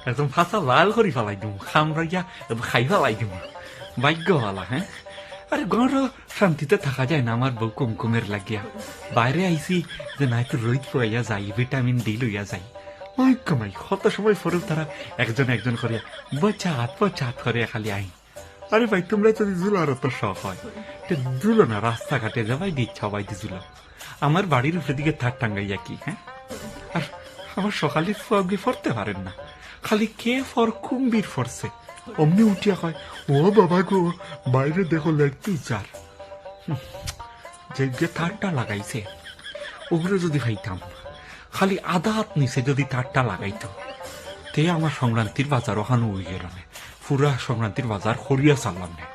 একদম ফাঁসা লাল করে ফেলাই দিব, খামড়াইয়া খাই ফেলাই দিব। ভাগ্য হলা। হ্যাঁ, আরে গড় শান্তিতে থাকা যায় না আমার বউ কুমকুমের লাগিয়া। বাইরে আইসি যে নাই তো রোদ পাইয়া যাই, ভিটামিন ডি লইয়া যাই। ওই কমাই কত সময় পরেও তারা একজন একজন করিয়া বচাত করিয়া খালি আই। আরে ভাই, তোমরা যদি জুলার তো শখ হয়, জুলো না, রাস্তাঘাটে যাবাই দিচ্ছা সবাই জুলো। আমার বাড়ির উপরে দিকে থাক টাঙ্গাইয়া কি। হ্যাঁ, আর আমার সকালে ফুয়াগি ফরতে পারেন না, খালি কে ফর কুম্বির ফরছে অমনি উঠিয়া কয়, ও বাবা গো, বাইরে দেখো লেগ পিচার। যে তারটা লাগাইছে ওগুলো যদি ভাইতাম, খালি আধা হাত নিচে যদি তারটা লাগাইতো, তে আমার সংক্রান্তির বাজার ওখানে উই গেল না, পুরা সংক্রান্তির বাজার হরিয়া চাললাম না।